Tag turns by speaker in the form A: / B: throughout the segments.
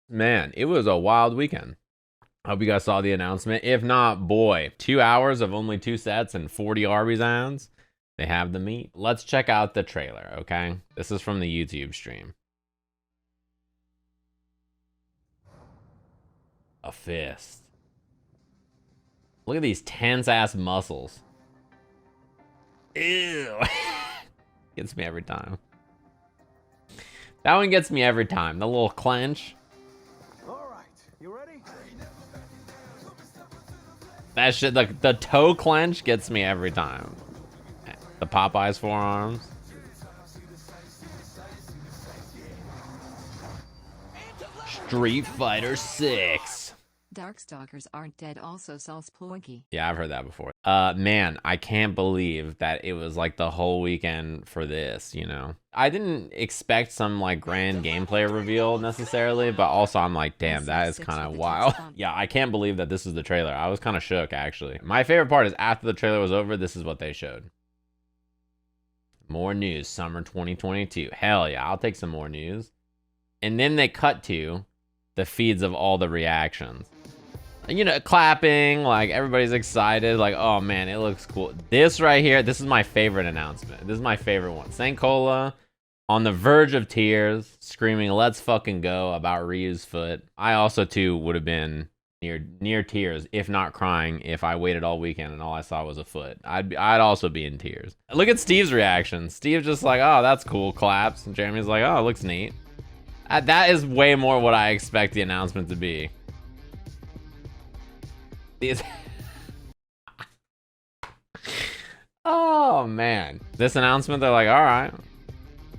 A: Man, it was a wild weekend. I hope you guys saw the announcement. If not, boy, 2 hours of only 2 sets and 40 Arby's hands. They have the meat. Let's check out the trailer, okay? This is from the YouTube stream. A fist. Look at these tense ass muscles. Ew. Gets me every time. That one gets me every time. The little clench.
B: All right, you ready?
A: That shit, the toe clench gets me every time. The Popeyes forearms. Street Fighter 6.
C: Darkstalkers aren't dead also sells Ploinky.
A: Yeah, I've heard that before. Man, I can't believe that it was like the whole weekend for this, you know? I didn't expect some like grand gameplay reveal necessarily, but also I'm like, damn, that is kind of wild. Yeah, I can't believe that this is the trailer. I was kind of shook, actually. My favorite part is after the trailer was over, this is what they showed. More news, summer 2022. Hell yeah, I'll take some more news. And then they cut to the feeds of all the reactions. You know, clapping, like everybody's excited, like, oh man, it looks cool. This right here, this is my favorite announcement. This is my favorite one. Sankola on the verge of tears, screaming, let's fucking go, about Ryu's foot. I also too would have been near tears, if not crying, if I waited all weekend and all I saw was a foot. I'd also be in tears. Look at Steve's reaction. Steve's just like, oh, that's cool, claps. And Jeremy's like, oh, it looks neat. That is way more what I expect the announcement to be. These oh man, this announcement, they're like, all right,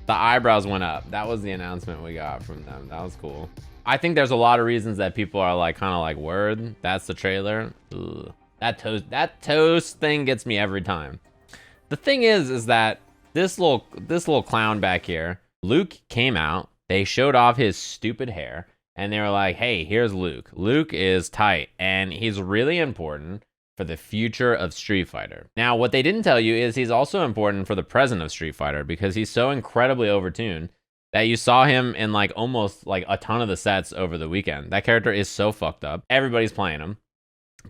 A: the eyebrows went up. That was the announcement we got from them. That was cool. I think there's a lot of reasons that people are like kind of like, word, that's the trailer. Ugh. That toast thing gets me every time. The thing is that this little clown back here, Luke came out, they showed off his stupid hair, and they were like, hey, here's Luke. Luke is tight, and he's really important for the future of Street Fighter. Now, what they didn't tell you is he's also important for the present of Street Fighter, because he's so incredibly overtuned that you saw him in like almost like a ton of the sets over the weekend. That character is so fucked up. Everybody's playing him.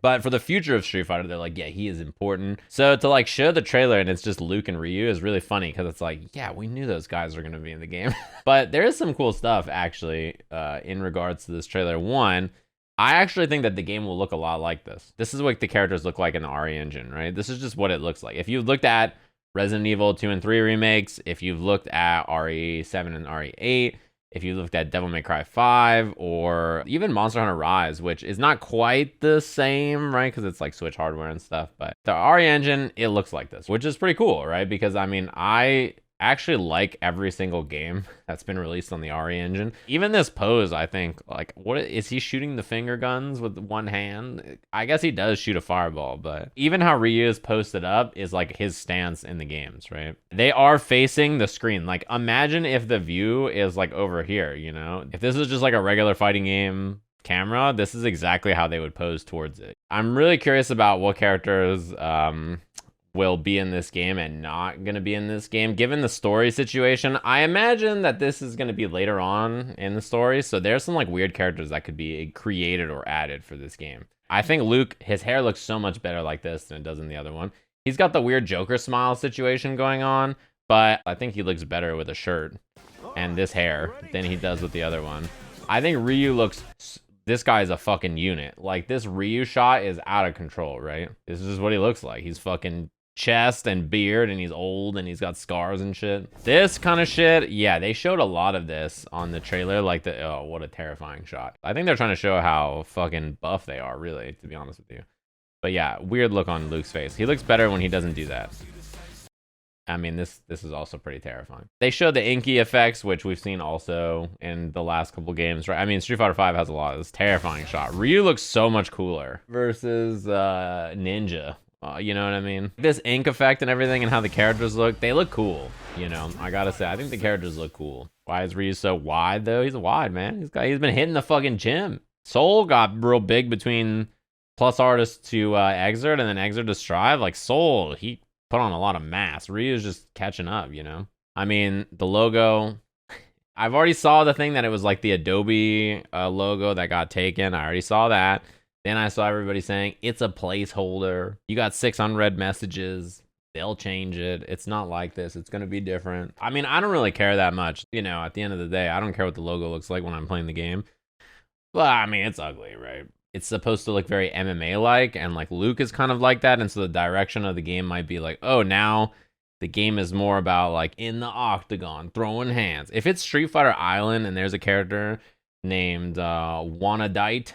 A: But for the future of Street Fighter, they're like, yeah, he is important. So to like show the trailer and it's just Luke and Ryu is really funny, because it's like, yeah, we knew those guys were going to be in the game. But there is some cool stuff actually in regards to this trailer. One, I actually think that the game will look a lot like this. This is what the characters look like in the RE engine, right? This is just what it looks like. If you've looked at Resident Evil 2 and 3 remakes, if you've looked at RE7 and RE8, if you looked at Devil May Cry 5, or even Monster Hunter Rise, which is not quite the same, right? Because it's like Switch hardware and stuff. But the RE engine, it looks like this, which is pretty cool, right? Because I mean, I actually like every single game that's been released on the RE engine. Even this pose, I think, like, what is he shooting the finger guns with one hand? I guess he does shoot a fireball, but even how Ryu is posted up is like his stance in the games, right? They are facing the screen. Like, imagine if the view is like over here, you know? If this is just like a regular fighting game camera, this is exactly how they would pose towards it. I'm really curious about what characters will be in this game and not gonna be in this game, given the story situation. I imagine that this is gonna be later on in the story, so there's some like weird characters that could be created or added for this game. I think Luke, his hair looks so much better like this than it does in the other one. He's got the weird Joker smile situation going on, but I think he looks better with a shirt and this hair than he does with the other one. I think Ryu looks, this guy is a fucking unit. Like, this Ryu shot is out of control, right? This is what he looks like. He's fucking chest and beard, and he's old, and he's got scars and shit. This kind of shit, yeah, they showed a lot of this on the trailer, like the, oh, what a terrifying shot. I think they're trying to show how fucking buff they are, really, to be honest with you. But yeah, weird look on Luke's face. He looks better when he doesn't do that. I mean, this is also pretty terrifying. They showed the inky effects, which we've seen also in the last couple games, right? I mean, Street Fighter 5 has a lot of this terrifying shot. Ryu looks so much cooler versus Ninja. You know what I mean? This ink effect and everything and how the characters look, they look cool. You know, I gotta say, I think the characters look cool. Why is Ryu so wide though? He's wide, man. He's been hitting the fucking gym. Soul got real big between Plus Artist to Exert, and then Exert to Strive. Like, Soul, he put on a lot of mass. Ryu's just catching up, you know? I mean, the logo, I've already saw the thing that it was like the Adobe logo that got taken. I already saw that. Then I saw everybody saying it's a placeholder. You got 6 unread messages. They'll change it. It's not like this. It's going to be different. I mean, I don't really care that much. You know, at the end of the day, I don't care what the logo looks like when I'm playing the game. But I mean, it's ugly, right? It's supposed to look very MMA-like, and like Luke is kind of like that. And so the direction of the game might be like, oh, now the game is more about like in the octagon, throwing hands. If it's Street Fighter Island and there's a character named Wanadite,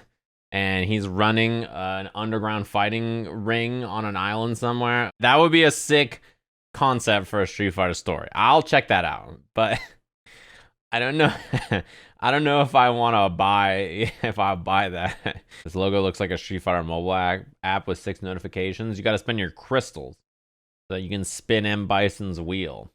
A: and he's running an underground fighting ring on an island somewhere, that would be a sick concept for a Street Fighter story. I'll check that out, but I don't know. I don't know if I want to buy that. This logo looks like a Street Fighter mobile app with 6 notifications. You got to spend your crystals so you can spin M. Bison's wheel.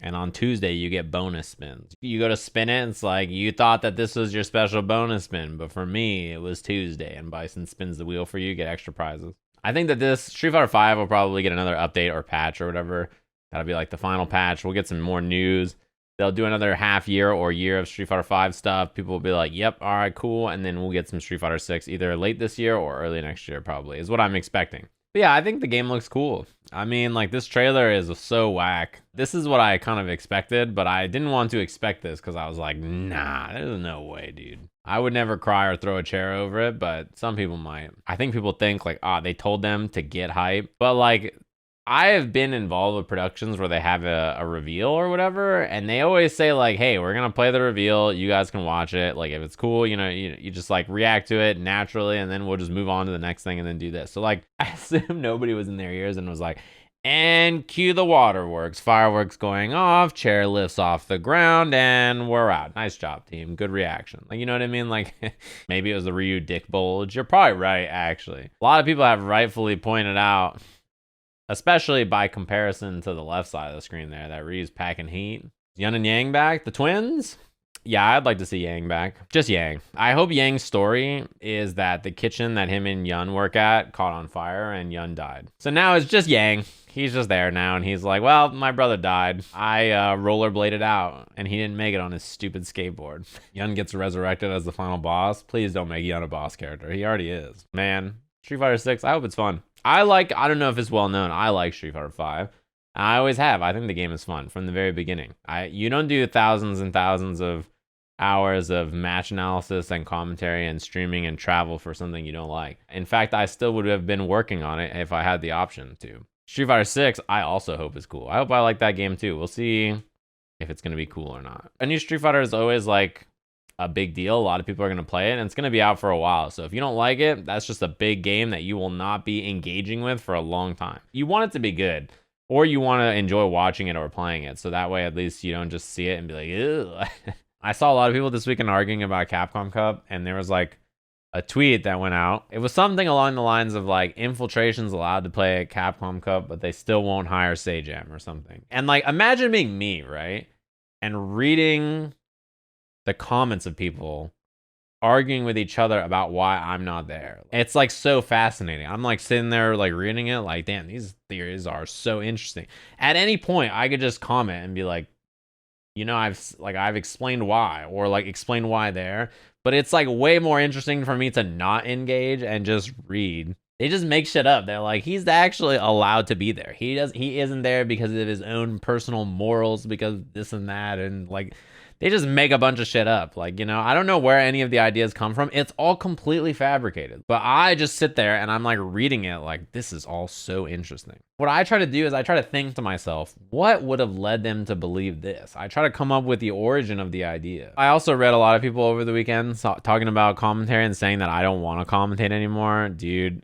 A: And on Tuesday, you get bonus spins. You go to spin it, it's like, you thought that this was your special bonus spin, but for me, it was Tuesday, and Bison spins the wheel for you, get extra prizes. I think that this Street Fighter 5 will probably get another update or patch or whatever. That'll be like the final patch. We'll get some more news. They'll do another half year or year of Street Fighter 5 stuff. People will be like, yep, all right, cool. And then we'll get some Street Fighter 6 either late this year or early next year, probably, is what I'm expecting. But yeah, I think the game looks cool. I mean, like, this trailer is so whack. This is what I kind of expected, but I didn't want to expect this because I was like, nah, there's no way, dude. I would never cry or throw a chair over it, but some people might. I think people think like, they told them to get hype. But like, I have been involved with productions where they have a reveal or whatever, and they always say like, hey, we're going to play the reveal. You guys can watch it. Like, if it's cool, you know, you just like react to it naturally, and then we'll just move on to the next thing and then do this. So like, I assume nobody was in their ears and was like, and cue the waterworks, fireworks going off, chair lifts off the ground, and we're out. Nice job, team. Good reaction. Like, you know what I mean? Like, maybe it was the Ryu dick bulge. You're probably right, actually. A lot of people have rightfully pointed out, especially by comparison to the left side of the screen there, that Ryu's packing heat. Yun and Yang back? The twins? Yeah, I'd like to see Yang back. Just Yang. I hope Yang's story is that the kitchen that him and Yun work at caught on fire and Yun died. So now it's just Yang. He's just there now, and he's like, well, my brother died. I rollerbladed out, and he didn't make it on his stupid skateboard. Yun gets resurrected as the final boss. Please don't make Yun a boss character. He already is. Man, Street Fighter 6, I hope it's fun. I don't know if it's well known, I like Street Fighter 5. I always have. I think the game is fun from the very beginning. You don't do thousands and thousands of hours of match analysis and commentary and streaming and travel for something you don't like. In fact, I still would have been working on it if I had the option to. Street Fighter 6, I also hope is cool. I hope I like that game too. We'll see if it's going to be cool or not. A new Street Fighter is always like a big deal. A lot of people are going to play it, and it's going to be out for a while. So if you don't like it, that's just a big game that you will not be engaging with for a long time. You want it to be good, or you want to enjoy watching it or playing it. So that way, at least you don't just see it and be like, ew. I saw a lot of people this weekend arguing about Capcom Cup, and there was like a tweet that went out. It was something along the lines of like, Infiltration's allowed to play at Capcom Cup, but they still won't hire Sajam or something. And like, imagine being me, right? And reading the comments of people arguing with each other about why I'm not there. It's like so fascinating. I'm like sitting there like reading it like, damn, these theories are so interesting. At any point, I could just comment and be like, you know, I've explained why, or like explain why there. But it's like way more interesting for me to not engage and just read. They just make shit up. They're like, he's actually allowed to be there. He isn't there because of his own personal morals, because this and that, and like, they just make a bunch of shit up. Like, you know, I don't know where any of the ideas come from. It's all completely fabricated. But I just sit there and I'm like reading it like, this is all so interesting. What I try to do is I try to think to myself, what would have led them to believe this? I try to come up with the origin of the idea. I also read a lot of people over the weekend talking about commentary and saying that I don't want to commentate anymore. Dude,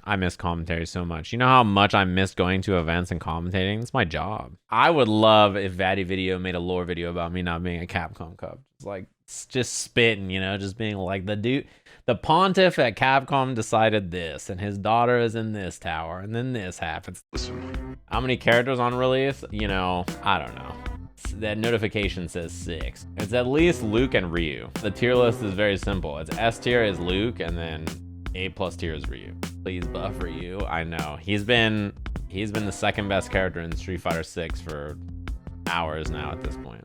A: I miss commentary so much. You know how much I miss going to events and commentating? It's my job. I would love if Vaddy Video made a lore video about me not being a Capcom Cup. It's like, just spitting, you know, just being like, the pontiff at Capcom decided this, and his daughter is in this tower, and then this happens. How many characters on release? You know, I don't know. That notification says 6. It's at least Luke and Ryu. The tier list is very simple. It's S tier is Luke, and then A+ tier is Ryu. Please buff Ryu. I know. He's been the second best character in Street Fighter 6 for hours now at this point.